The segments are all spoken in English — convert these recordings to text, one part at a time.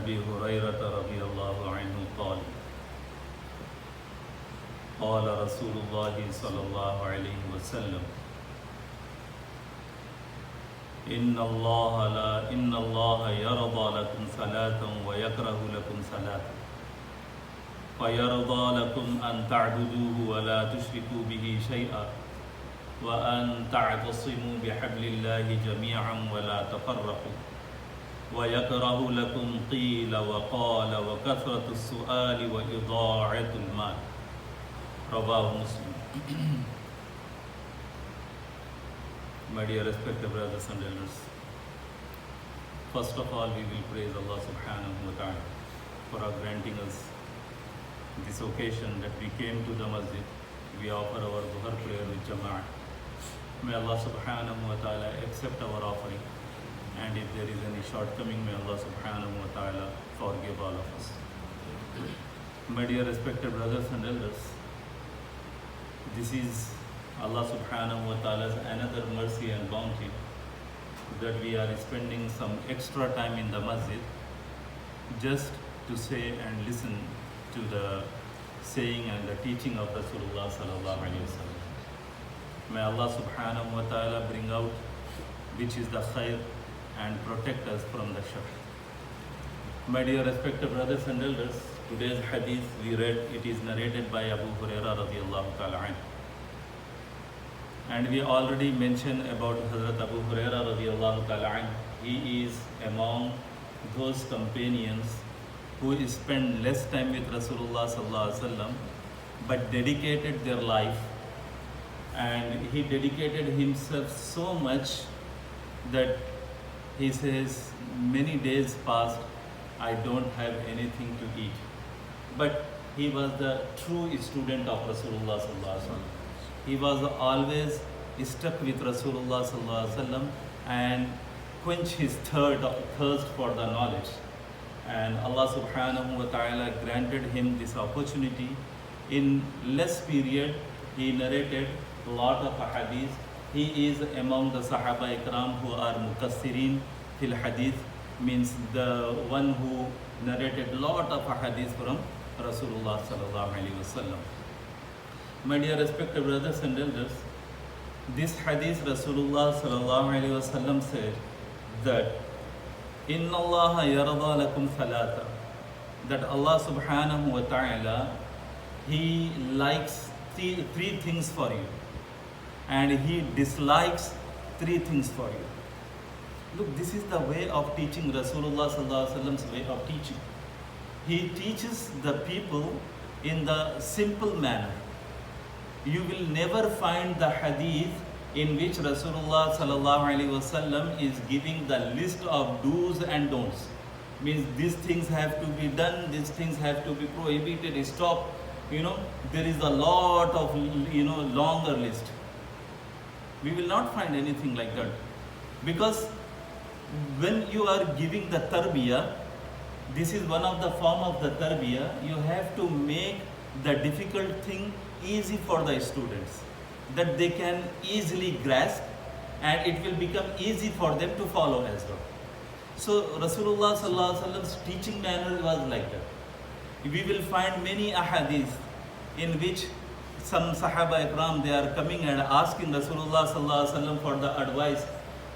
أبي هريرة رضي الله عنه قال قال رسول الله صلى الله عليه وسلم إن الله يرضى لكم صلاة ويكره لكم صلاة فيرضى لكم أن تعبدوه ولا تشركوا به شيئا وأن تعتصموا بحبل الله جميعا ولا تفرقوا ويكره لكم قيل وقال وكثرة السؤال وإضاعة المال رواه Muslim. My dear respected brothers and elders, first of all we will praise Allah subhanahu wa ta'ala for granting us this occasion that we came to the masjid. We offer our Dhuhr prayer with Jama'ah. May Allah subhanahu wa ta'ala accept our offering, and if there is any shortcoming, may Allah subhanahu wa ta'ala forgive all of us. My dear respected brothers and elders, this is Allah subhanahu wa ta'ala's another mercy and bounty that we are spending some extra time in the masjid just to say and listen to the saying and the teaching of Rasulullah sallallahu alaihi wasallam. May Allah subhanahu wa ta'ala bring out which is the khair and protect us from the shar. My dear respected brothers and elders, today's hadith we read, it is narrated by Abu Hurayra radiyallahu ta'ala anhu. And we already mentioned about Hazrat Abu Hurayra radiyallahu ta'ala anhu. He is among those companions who spend less time with Rasulullah sallallahu alaihi wasallam but dedicated their life, and he dedicated himself so much that he says many days passed, I don't have anything to eat. But he was the true student of Rasulullah sallallahu alaihi wasallam. He was always stuck with Rasulullah sallallahu alaihi wasallam and quench his thirst for the knowledge. And Allah subhanahu wa ta'ala granted him this opportunity. In less period, he narrated a lot of hadith. He is among the Sahaba Ikram who are mukassirin fil hadith, means the one who narrated lot of hadith from Rasulullah sallallahu alaihi wasallam. My dear respected brothers and elders, this hadith Rasulullah sallallahu alaihi wasallam said that Inna Allah yarada lakum thalatha, that Allah subhanahu wa ta'ala, He likes three things for you and He dislikes three things for you. Look, this is the way of teaching, Rasulullah sallallahu alaihi wasallam's way of teaching. He teaches the people in the simple manner. You will never find the hadith in which Rasulullah sallallahu alaihi wasallam is giving the list of do's and don'ts. Means these things have to be done, these things have to be prohibited, stop. There is a lot of longer list. We will not find anything like that, because when you are giving the tarbiyah, this is one of the form of the tarbiyah. You have to make the difficult thing easy for the students, that they can easily grasp, and it will become easy for them to follow as well. So Rasulullah sallallahu alaihi wasallam's teaching manner was like that. We will find many ahadith in which some Sahaba Ikram, they are coming and asking Rasulullah sallallahu alaihi wasallam for the advice.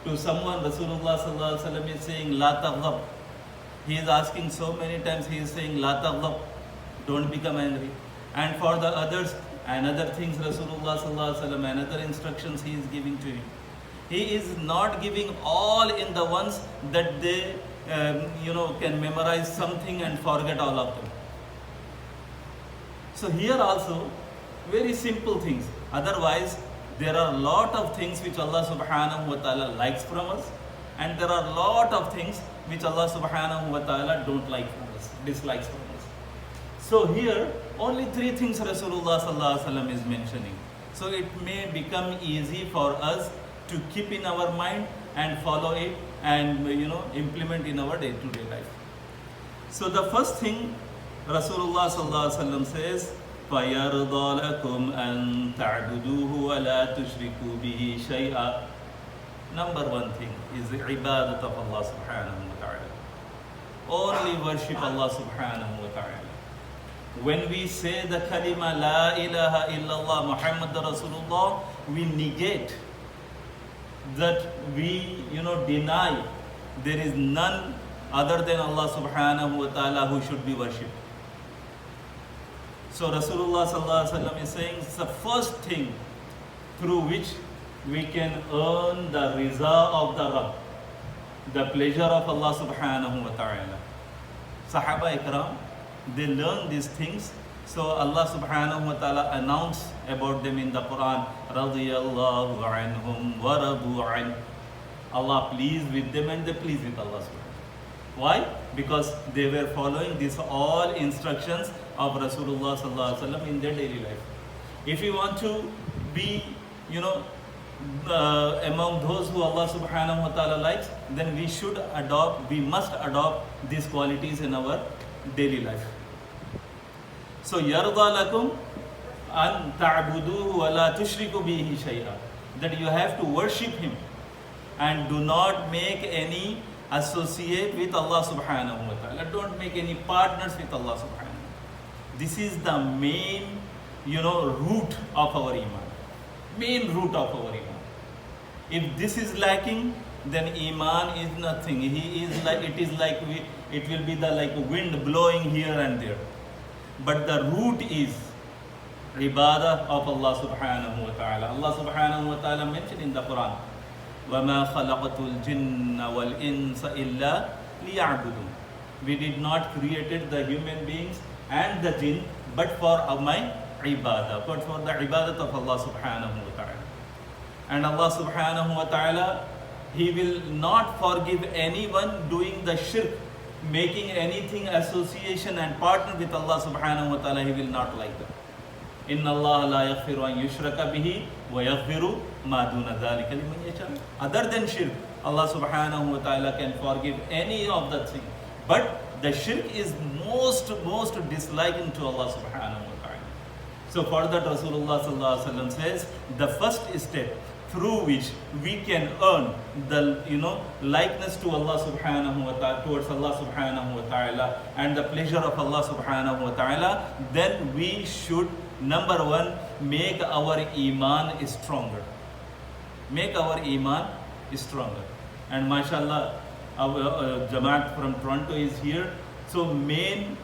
To someone, Rasulullah sallallahu alaihi wasallam is saying la taghdab. He is asking so many times, he is saying la taghdab, don't become angry. And for the others, another things Rasulullah sallallahu alaihi wasallam, another instructions he is giving to him. He is not giving all in the ones that they can memorize something and forget all of them. So here also very simple things. Otherwise there are a lot of things which Allah subhanahu wa ta'ala likes from us, and there are a lot of things which Allah subhanahu wa ta'ala don't like from us, dislikes from us. So here only three things Rasulullah sallallahu alaihi wasallam is mentioning. So it may become easy for us to keep in our mind and follow it and implement in our day-to-day life. So the first thing Rasulullah sallallahu alaihi wasallam says, فَيَرْضَى لَكُمْ أَن تَعْبُدُوهُ وَلَا تُشْرِكُوا بِهِ شَيْئًا. Number one thing is the ibadat of Allah subhanahu wa ta'ala. only worship Allah subhanahu wa ta'ala. When we say the kalima La ilaha illallah Muhammad Rasulullah, we negate that we deny there is none other than Allah subhanahu wa ta'ala who should be worshipped. So Rasulullah sallallahu alaihi wasallam is saying it's the first thing through which we can earn the riza of the Rabb, the pleasure of Allah subhanahu wa ta'ala. Sahaba ikram, they learn these things. So Allah subhanahu wa ta'ala announced about them in the Quran, radiyallahu anhum wa radu an. Allah pleased with them and they pleased with Allah subhanahu. Why? Because they were following these all instructions of Rasulullah sallallahu alaihi wasallam in their daily life. If you want to be, among those who Allah subhanahu wa ta'ala likes, then we must adopt these qualities in our daily life. So yarda lakum an ta'buduhu wa la tushriku bihi shay'a, that you have to worship him and do not make any associate with Allah subhanahu wa ta'ala. Don't make any partners with Allah subhanahu wa ta'ala. This is the main root of our iman. Main root of our iman. If this is lacking, then iman is nothing. It will be like wind blowing here and there. But the root is ibadah of Allah subhanahu wa ta'ala. Allah subhanahu wa ta'ala mentioned in the Quran, وَمَا خَلَقَتُ الْجِنَّ وَالْإِنسَ إِلَّا لِيَعْبُدُونَ. We did not created the human beings and the jinn but for my ibadah, but for the ibadat of Allah subhanahu wa ta'ala. And Allah subhanahu wa ta'ala, He will not forgive anyone doing the shirk, making anything association and partner with Allah subhanahu wa ta'ala. He will not like that. Inna Allah la yaghfiru an yushraka bihi wa yaghfiru ma duna dhalika liman yasha. Other than shirk, Allah subhanahu wa ta'ala can forgive any of the things. But the shirk is most disliking to Allah subhanahu wa ta'ala. So for that Rasulullah sallallahu alaihi wasallam says, the first step through which we can earn the likeness to Allah subhanahu wa ta'ala, towards Allah subhanahu wa ta'ala, and the pleasure of Allah subhanahu wa ta'ala, then we should, number one, make our iman stronger. Make our iman stronger. And mashallah, our Jamaat from Toronto is here. So main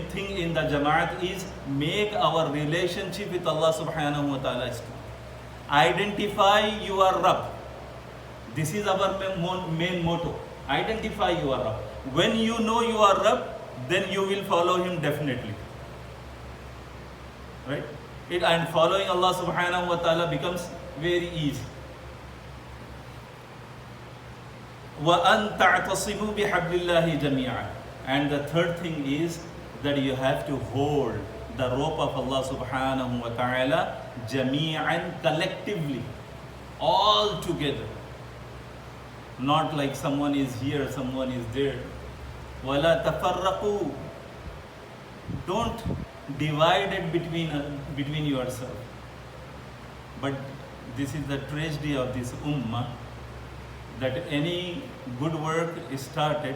thing in the Jamaat is make our relationship with Allah subhanahu wa ta'ala strong. Identify your Rabb. This is our main motto. Identify your Rabb. When you know your Rabb, then you will follow him definitely. Right? And following Allah subhanahu wa ta'ala becomes very easy. وَأَن تَعْتَصِمُوا بِحَبْلِ اللَّهِ جَمِيعًا. And the third thing is that you have to hold the rope of Allah subhanahu wa ta'ala jami'an, collectively, all together. Not like someone is here, someone is there. وَلَا تَفَرَّقُوا. Don't divide it between yourself. But this is the tragedy of this ummah, that any good work is started,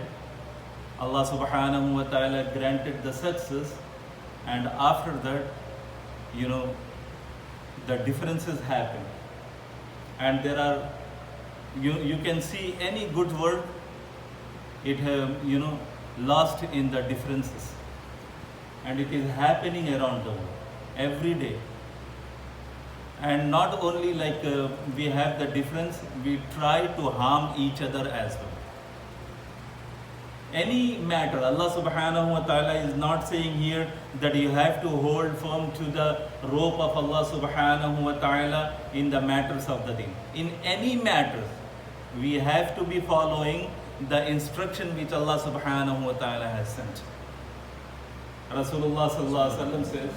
Allah subhanahu wa ta'ala granted the success, and after that, the differences happen. And there are, you can see any good work, it lost in the differences. And it is happening around the world, every day. And not only we have the difference, we try to harm each other as well. Any matter, Allah subhanahu wa ta'ala is not saying here that you have to hold firm to the rope of Allah subhanahu wa ta'ala in the matters of the deen. In any matter, we have to be following the instruction which Allah subhanahu wa ta'ala has sent. Rasulullah sallallahu alaihi wasallam says,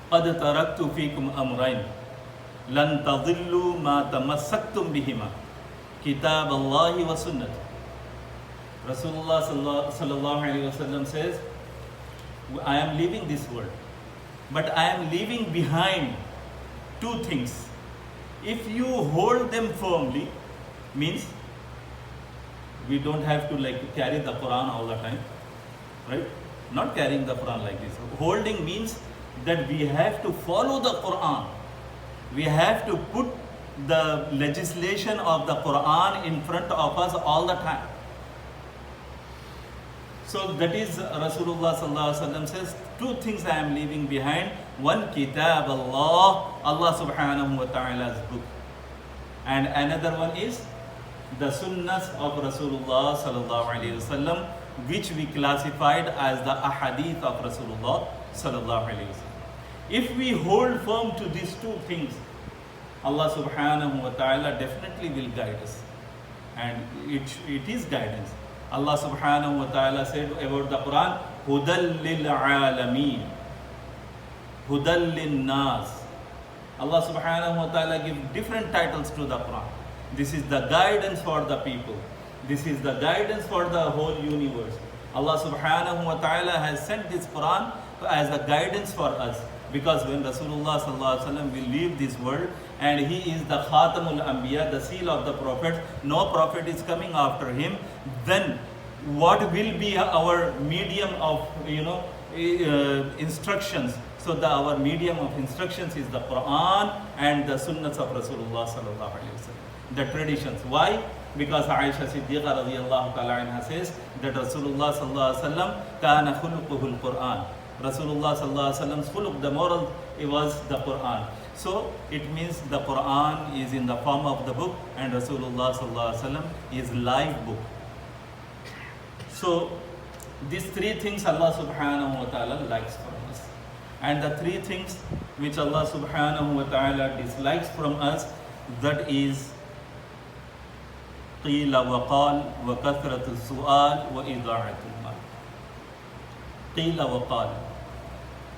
قَدْ تَرَكْتُ فِيكُمْ أَمْرَيْنِ لَن تَضِلُّوا مَا تَمَسَّكْتُمْ بِهِمَا كِتَابَ اللَّهِ وَسُنَّةِ. Rasulullah sallallahu alaihi wasallam says, I am leaving this world, but I am leaving behind two things. If you hold them firmly, means We don't have to like carry the Quran all the time, right? Not carrying the Quran like this. Holding means that we have to follow the Quran. We have to put the legislation of the Quran in front of us all the time. So that is Rasulullah sallallahu alaihi wasallam says, two things I am leaving behind. One, Kitab Allah, Allah subhanahu wa ta'ala's book. And another one is the sunnahs of Rasulullah sallallahu alaihi wasallam, which we classified as the ahadith of Rasulullah sallallahu alaihi wasallam. If we hold firm to these two things, Allah subhanahu wa ta'ala definitely will guide us. And it is guidance. Allah subhanahu wa ta'ala said about the Quran, Hudal lil alameen, Hudal lin nas. Allah subhanahu wa ta'ala gives different titles to the Quran. This is the guidance for the people. This is the guidance for the whole universe. Allah subhanahu wa ta'ala has sent this Quran as a guidance for us. Because when Rasulullah sallallahu alaihi wasallam will leave this world, and he is the Khatamul Anbiya, the seal of the prophets, no prophet is coming after him, then what will be our medium of instructions? So our medium of instructions is the Quran and the Sunnahs of Rasulullah sallallahu alaihi wasallam, the traditions. Why? Because Aisha Siddiqa radiyallahu ta'ala anha says that Rasulullah sallallahu alaihi wasallam kana khuluquhul Quran. Rasulullah sallallahu alaihi wasallam's khuluq, the moral, it was the Quran. So it means the Quran is in the form of the book, and Rasulullah sallallahu alaihi wasallam is live book. So these three things Allah subhanahu wa ta'ala likes from us. And the three things which Allah subhanahu wa ta'ala dislikes from us, that is قِيلَ وَقَالْ وَكَثْرَةُ السُّؤَالِ وَإِضَاعَةُ الْمَالِ. قِيلَ وَقَالْ,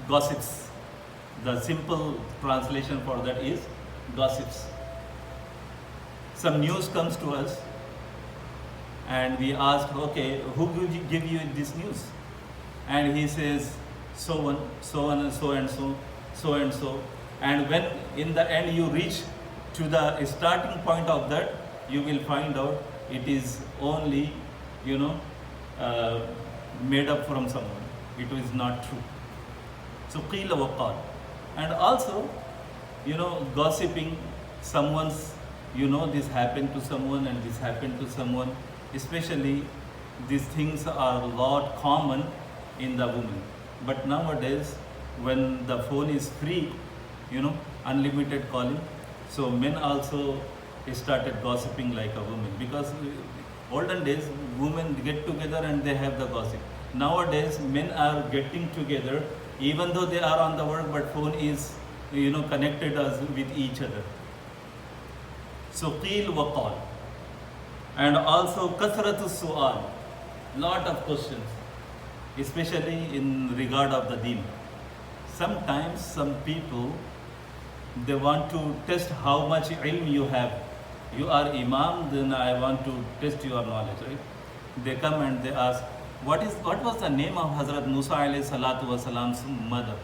gossips. The simple translation for that is gossips. Some news comes to us and we ask, okay, who give you this news? And he says, so and so and so and so, so and so. And when in the end you reach to the starting point of that, you will find out it is only, made up from someone. It is not true. So qila wa qal. And also, gossiping someone's, this happened to someone and this happened to someone. Especially these things are a lot common in the women. But nowadays, when the phone is free, unlimited calling, so men also started gossiping like a woman. Because olden days, women get together and they have the gossip. Nowadays, men are getting together, even though they are on the work, but phone is, connected us with each other. So qeel wa qal. And also kathratu su'al, lot of questions, especially in regard of the deen. Sometimes some people, they want to test how much ilm you have. You are imam, then I want to test your knowledge, right? They come and they ask, what was the name of Hazrat Musa alayhi salatu wasalam's mother?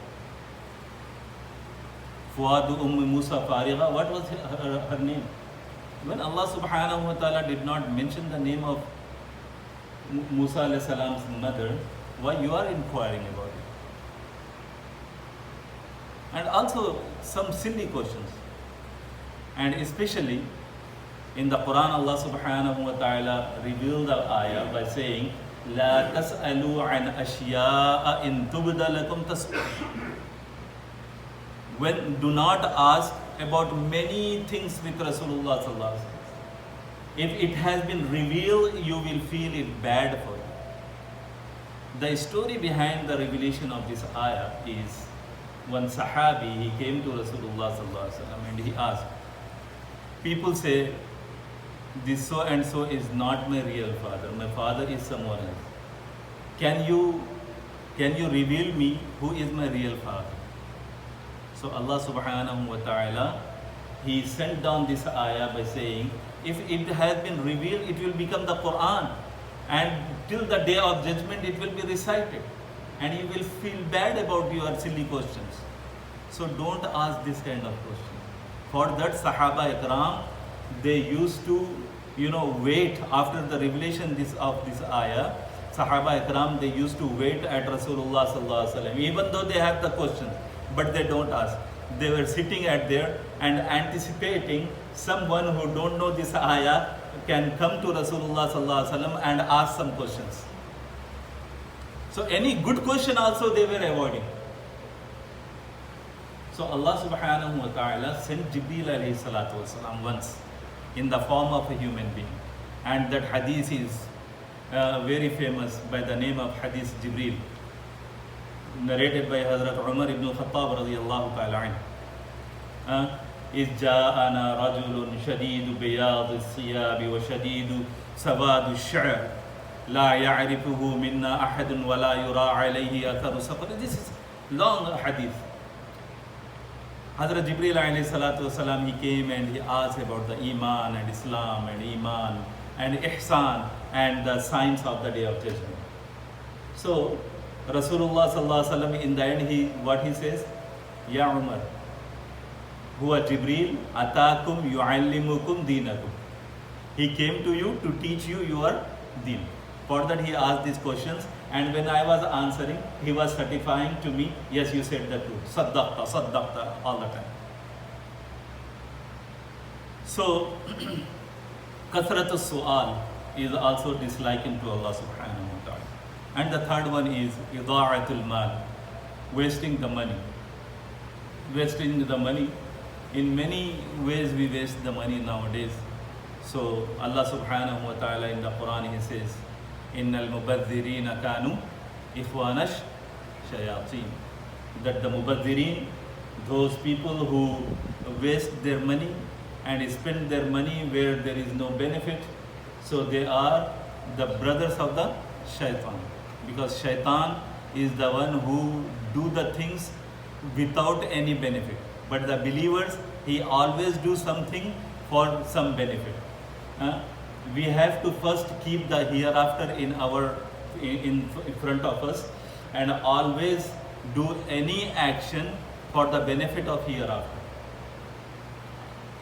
Fuadu Musa Fariga, what was her name? When Allah subhanahu wa ta'ala did not mention the name of Musa alayhi salam's mother, why you are inquiring about it? And also some silly questions. And especially in the Quran, Allah subhanahu wa ta'ala revealed the ayah by saying, لا تسألوا عن أشياء إن تبد لكم تسؤال. When do not ask about many things with Rasulullah sallallahu alaihi wasallam. If it has been revealed, you will feel it bad for you. The story behind the revelation of this ayah is one Sahabi, he came to Rasulullah sallallahu alaihi wasallam and he asked, people say, this so and so is not my real father. My father is someone else. Can you reveal me who is my real father? So Allah subhanahu wa ta'ala, He sent down this ayah by saying, if it has been revealed, it will become the Quran. And till the day of judgment, it will be recited. And you will feel bad about your silly questions. So don't ask this kind of questions. For that, Sahaba Ikram, they used to wait after the revelation of this ayah. Sahaba Ikram, they used to wait at Rasulullah sallallahu alaihi wasallam, even though they have the question, but they don't ask. They were sitting at there and anticipating someone who don't know this ayah can come to Rasulullah sallallahu alaihi wasallam and ask some questions. So any good question also they were avoiding. So Allah subhanahu wa ta'ala sent Jibreel alayhi salatu wasalam once in the form of a human being. And that hadith is very famous by the name of Hadith Jibreel, narrated by Hazrat Umar ibn Khattab radiyallahu ta'ala anhu. إذ جاءنا رجل شديد بياض الثياب وشديد سواد الشعر لا يعرفه منا أحد ولا يرى عليه أثر سفر. This is long hadith. Hazrat Jibreel alayhi salatu wasalam, he came and he asked about the Iman and Islam and Iman and Ihsan and the signs of the Day of Judgment. So Rasulullah sallallahu alaihi wasallam, in the end, what he says, Ya Umar, huwa Jibreel atakum yu'allimukum dinakum. He came to you to teach you your deen. For that he asked these questions, and when I was answering, he was certifying to me, yes, you said the truth. Saddaqta, saddaqta, all the time. So, Kathratu Su'al is also disliking to Allah subhanahu wa ta'ala. And the third one is Ida'atul Mal, wasting the money. Wasting the money. In many ways we waste the money nowadays. So Allah subhanahu wa ta'ala in the Quran, he says, Innal mubadhirina kanu ikhwanash shayateen. That the mubadhirin, those people who waste their money and spend their money where there is no benefit, so they are the brothers of the shaitan. Because shaitan is the one who do the things without any benefit. But the believers, he always do something for some benefit. We have to first keep the hereafter in front of us and always do any action for the benefit of hereafter.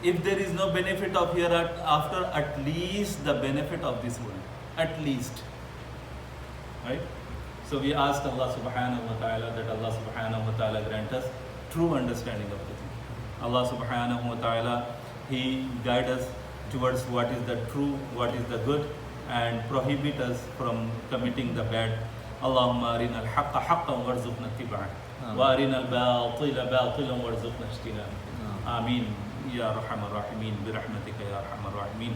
If there is no benefit of hereafter, at least the benefit of this world. At least. Right? So we ask Allah subhanahu wa ta'ala that Allah subhanahu wa ta'ala grant us true understanding of the thing. Allah subhanahu wa ta'ala, He guide us towards what is the true, what is the good, and prohibit us from committing the bad. Allahumma arina al-haqqa haqqan warzuqna ittiba'ah wa arina al-batila batilan warzuqna ijtinabah. Ameen ya arhamar rahimin bi rahmatika ya arhamar rahimin.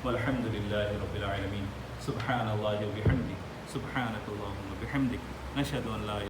Walhamdulillahi rabbil alamin. Subhanallahi wa bihamdihi. Subhanakallahumma bihamdik. Nashhadu an la